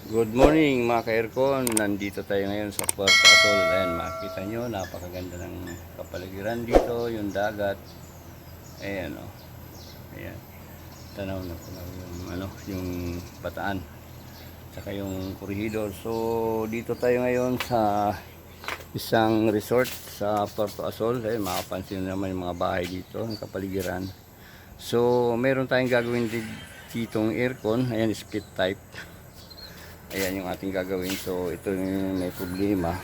Good morning mga ka-aircon. Nandito tayo ngayon sa Puerto Azul. Ayan, makikita nyo, napakaganda ng kapaligiran dito, yung dagat. Ayan o. Ayan. Tanaw na po yung bataan. Tsaka yung corridor. So, dito tayo ngayon sa isang resort sa Puerto Azul. Ayan, makapansin naman yung mga bahay dito, yung kapaligiran. So, meron tayong gagawin ditong aircon. Ayan, split type. Ayan yung ating gagawin. So ito yung may problema,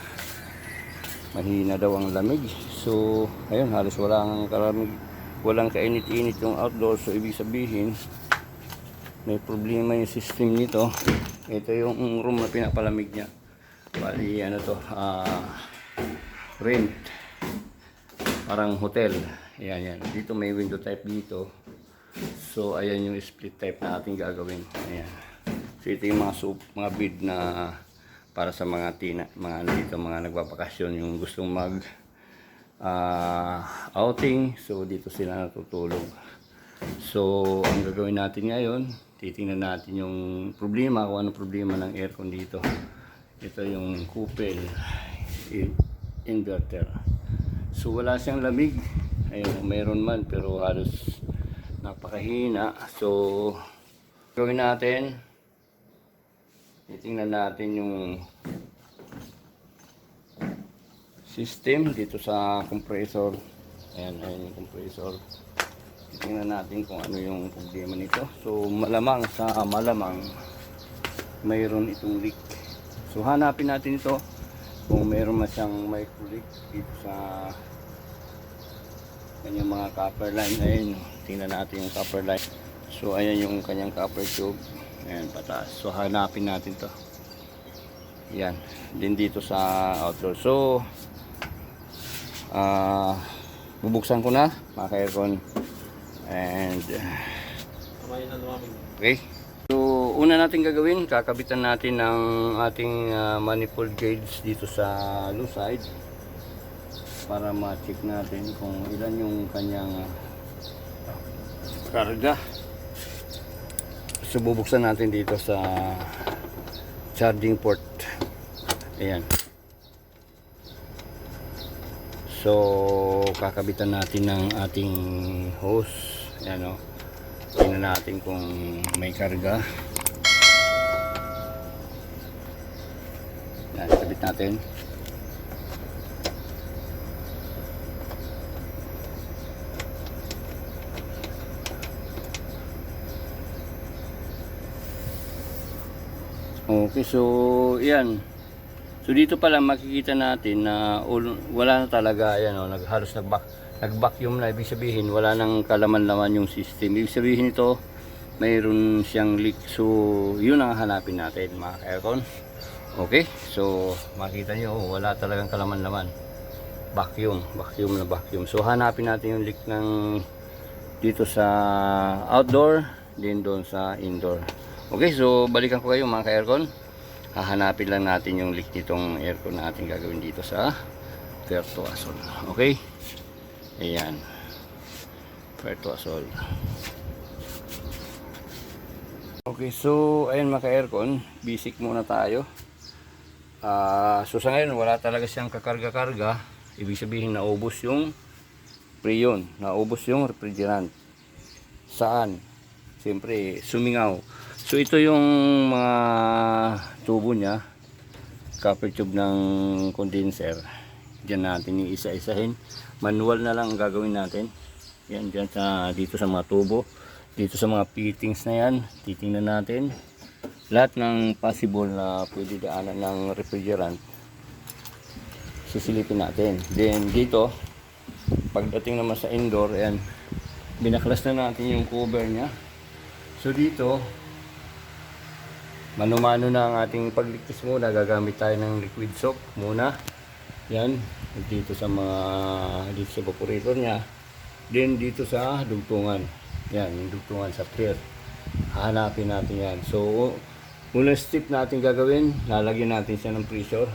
mahina daw ang lamig. So ayun, halos walang kalamig, walang kainit-init yung outdoor. So ibig sabihin may problema yung system nito. Ito yung room na pinapalamig niya. Bali ano to, rent, parang hotel. Ayan, dito may window type dito. So ayan yung split type na ating gagawin. Ayan. So ito yung mga bid na para sa mga dito, mga nagbabakasyon, yung gustong mag outing. So dito sila natutulog. So ang gagawin natin ngayon, titingnan natin yung problema, kung anong problema ng aircon dito. Ito yung couple inverter. So wala siyang lamig. Ayun, mayroon man pero halos napakahina. So gawin natin, titingnan natin yung system dito sa compressor. Ayan yung compressor. Titingnan natin kung ano yung problema nito. So malamang mayroon itong leak. So hanapin natin ito kung mayroon na siyang micro leak dito sa kanyang mga copper line. Ayan, tingnan natin yung copper line. So ayan yung kanyang copper tube. Ayan, pataas. So hanapin natin to. Yan, din dito sa outdoor. So bubuksan ko na mga ka-aircon. And okay. So una natin gagawin, kakabitan natin ng ating manifold gauge dito sa low side para ma-check natin kung ilan yung kanyang karga. So bubuksan natin dito sa charging port. Ayan. So kakabitan natin ng ating hose. Ayan o. Tingnan natin kung may karga. Ayan, kabit natin. Okay, so yan. So dito pala makikita natin na wala na talaga, ayan o, halos nag-vacuum na. Ibig sabihin wala nang kalaman-laman yung system. Ibig sabihin ito mayroon siyang leak. So yun ang hanapin natin mga ka-aircon. Okay, so makita nyo wala talagang kalaman-laman. Vacuum. So hanapin natin yung leak ng dito sa outdoor, din doon sa indoor. Okay, so balikan ko kayo mga ka-aircon. Hahanapin lang natin yung leak nitong aircon na ating gagawin dito sa Puerto Azul. Okay? Ayan. Puerto Azul. Okay, so ayan mga ka-aircon, basic muna tayo. So sa ngayon wala talaga siyang kakarga-karga. Ibig sabihin naubos yung freon, naubos yung refrigerant. Saan? Siyempre sumingaw. So ito yung mga tubo niya, copper tube ng condenser. Diyan natin iisa-isahin. Manual na lang ang gagawin natin. Yan, dyan dito sa mga tubo, dito sa mga fittings na yan, titingnan natin lahat ng possible na pwede daanan ng refrigerant. Sisilipin natin. Then dito, pagdating naman sa indoor, ayan, binaklas na natin yung cover niya. So dito, mano-mano na ang ating pagligtas muna. Gagamit tayo ng liquid soap muna. Yan, dito sa evaporator niya. Then dito sa dugtungan. Yan, yung dugtungan sa clear. Hanapin natin yan. So, unang step natin gagawin, lalagyan natin siya ng pressure.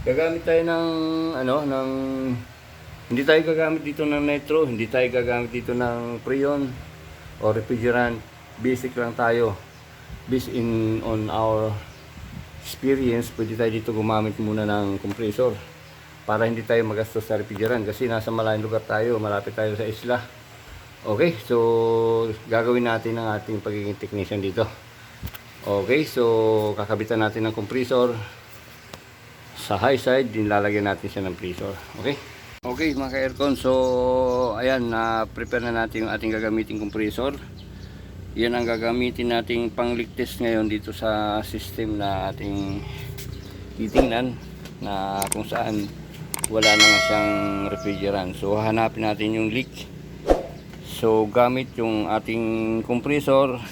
Gagamit tayo ng hindi tayo gagamit dito ng nitro, hindi tayo gagamit dito ng freon o refrigerant. Basic lang tayo based on our experience, pwede tayo dito gumamit muna ng compressor para hindi tayo magastos sa refrigerant kasi nasa malayong lugar tayo, malapit tayo sa isla. Okay, so gagawin natin ang ating pagiging technician dito. Okay, so kakabitan natin ng compressor sa high side, din lalagyan natin siya ng pressure. Okay? Okay mga ka-aircon, so ayan, na-prepare na natin yung ating gagamiting compressor. Yan ang gagamitin nating pang-leak test ngayon dito sa system na ating titingnan na kung saan wala na nga siyang refrigerant. So hanapin natin yung leak. So gamit yung ating compressor,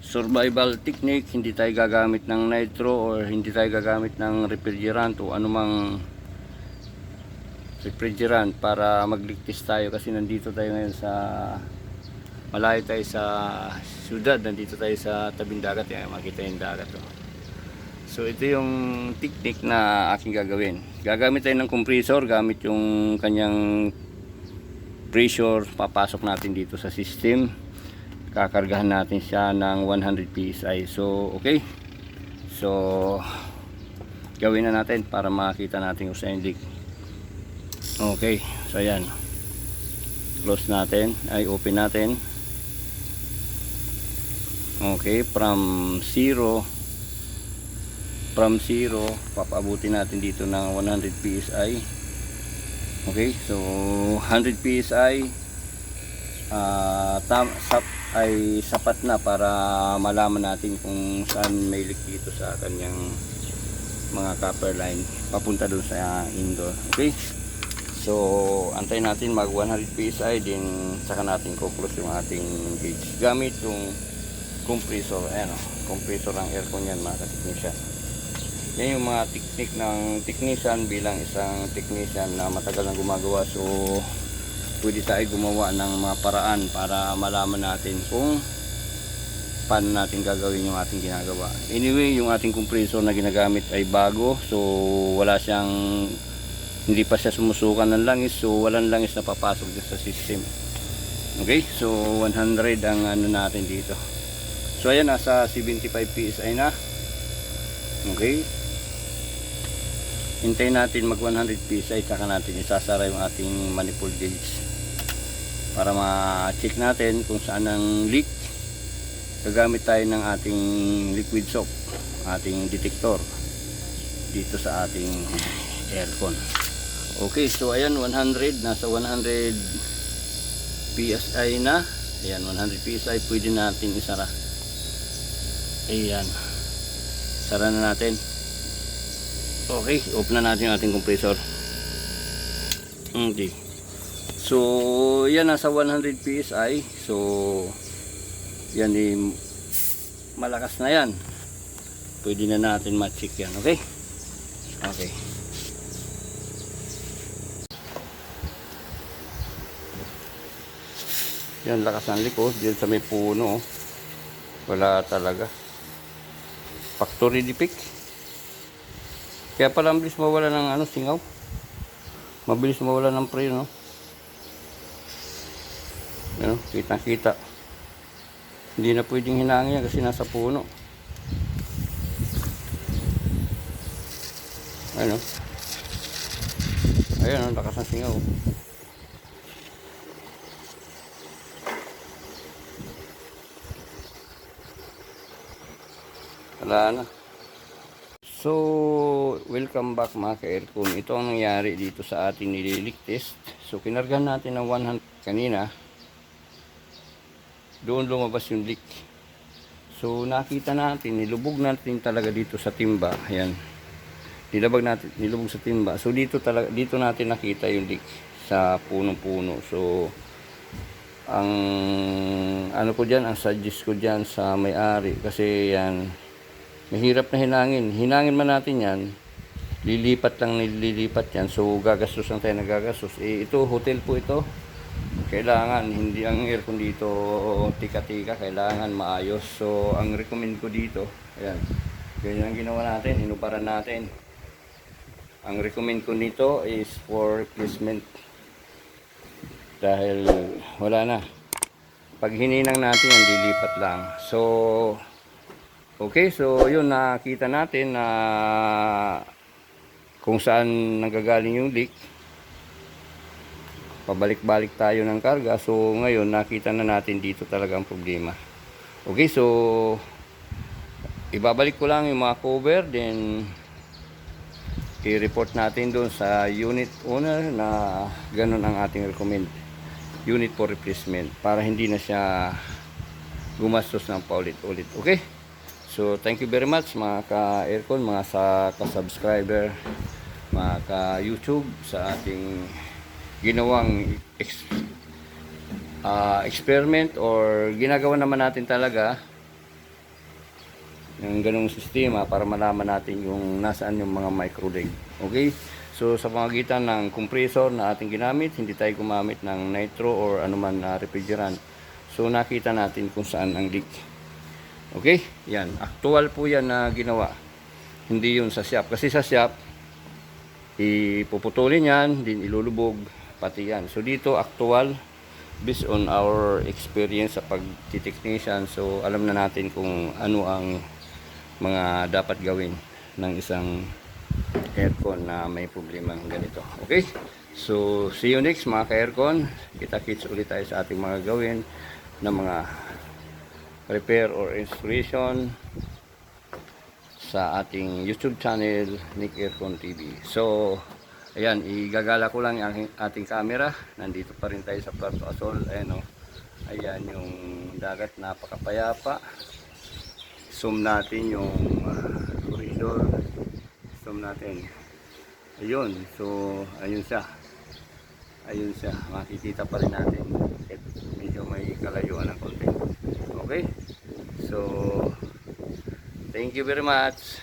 survival technique, hindi tayo gagamit ng nitro or hindi tayo gagamit ng refrigerant o anumang refrigerant para mag-leak test tayo kasi nandito tayo ngayon sa malayo tayo sa syudad, nandito tayo sa tabing dagat. Yan, makita yung dagat. So ito yung technique na aking gagawin. Gagamit tayo ng compressor, gamit yung kanyang pressure, papasok natin dito sa system. Kakargahan natin siya ng 100 PSI. So okay. So gawin na natin para makita natin kung saan leak. Okay. So ayan. Close natin, ay open natin. Okay, from 0 papaabutin natin dito ng 100 PSI. Okay, so 100 PSI ay sapat na para malaman natin kung saan may leak dito sa kanyang mga copper line papunta doon sa indoor. Okay, so antayin natin mag 100 PSI, din saka natin kuklose yung ating gauge gamit yung compressor. Ayan o, compressor ng aircon yan mga ka-technician. Yan yung mga technique ng technician bilang isang technician na matagal na gumagawa. So pwede tayo gumawa ng mga paraan para malaman natin kung paano natin gagawin yung ating ginagawa. Anyway, yung ating compressor na ginagamit ay bago, so wala siyang, hindi pa siya sumusukan ng langis, so walang langis na papasok dito sa system. Okay, so 100 ang ano natin dito. So ayan, nasa 75 PSI na. Okay, hintayin natin mag 100 PSI, saka natin isasara yung ating manifold gauge para ma-check natin kung saan ang leak. Gagamit tayo ng ating liquid soap, ating detector dito sa ating aircon. Okay, so ayan, 100, nasa 100 PSI na. Ayan, 100 PSI, pwede natin isara. Ayan, sara na natin. Okay, open na natin yung ating compressor. Okay, so yan, nasa 100 PSI. So yan, malakas na yan, pwede na natin ma-check yan. Okay, okay. Yan, lakas ng likod diyan sa may puno. Wala talaga, factory defect. Kaya pala mabilis mawala ng ano, singaw. Mabilis mawala ng pre, no? Ano, kita-kita. Hindi na pwedeng hinangin yan kasi nasa puno. Ayun, ayun, lakas ng singaw. Wala na. So welcome back mga ka-aircon. Ito ang nangyari dito sa ating nilileak test. So kinargahan natin ng 100 kanina, doon lumabas yung leak. So nakita natin, nilubog natin talaga dito sa timba. Ayan, nilubog sa timba. So dito natin nakita yung leak sa punong-puno. So ang ano ko diyan, ang suggest ko diyan sa may-ari, kasi yan mahirap na hinangin man natin yan, lilipat yan. So gagastos lang tayo, nagagastos. Ito hotel po ito, kailangan hindi ang aircon dito tika-tika, kailangan maayos. So ang recommend ko dito, ayan, ganyan ang ginawa natin, hinuparan natin. Ang recommend ko nito is for replacement, dahil wala na, pag hininang natin yan, lilipat lang. So Okay, so yun, nakita natin na kung saan nanggagaling yung leak. Pabalik-balik tayo ng karga. So ngayon nakita na natin dito talaga ang problema. Okay, so ibabalik ko lang yung mga cover, then i-report natin doon sa unit owner na ganun ang ating recommend, unit for replacement, para hindi na siya gumastos ng paulit-ulit. Okay, so thank you very much mga ka-aircon, mga ka-subscriber, mga ka-YouTube sa ating ginawang experiment, or ginagawa naman natin talaga ng ganung sistema para malaman natin yung nasaan yung mga micro leak. Okay, so sa pamagitan ng compressor na ating ginamit, hindi tayo gumamit ng nitro or anuman na refrigerant. So nakita natin kung saan ang leak. Okay, yan, actual po yan na ginawa, hindi yun sa shop. Kasi sa shop ipuputulin yan, din ilulubog pati yan. So dito actual, based on our experience sa pagtitechnician, so alam na natin kung ano ang mga dapat gawin ng isang aircon na may problema ng ganito. Okay, so see you next mga ka-aircon. Kita-kits ulit tayo sa ating mga gawin na mga repair or installation sa ating YouTube channel, Nick Aircon TV. So ayan, igagala ko lang yung ating camera. Nandito pa rin tayo sa Puerto Azul. Ayan, oh. Ayan yung dagat, napakapayapa. Zoom natin yung corridor. Zoom natin. Ayun, so ayun siya. Ayun siya, makikita pa rin natin. Medyo may kalayuan ng konti. Okay, so thank you very much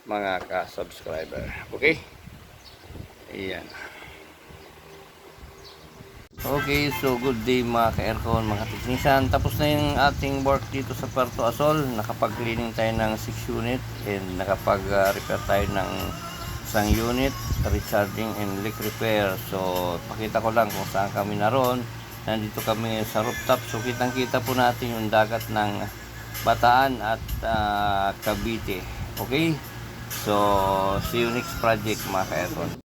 mga ka-subscriber. Okay, ayan. Okay, so good day mga ka-aircon, mga technician. Tapos na yung ating work dito sa Puerto Azul. Nakapag-cleaning tayo ng 6 unit and nakapag-repair tayo ng isang unit, recharging and leak repair. So pakita ko lang kung saan kami naroon. Nandito kami sa rooftop. So kitang-kita po natin yung dagat ng Bataan at Cavite. Okay, so see you next project mga ka-aircon.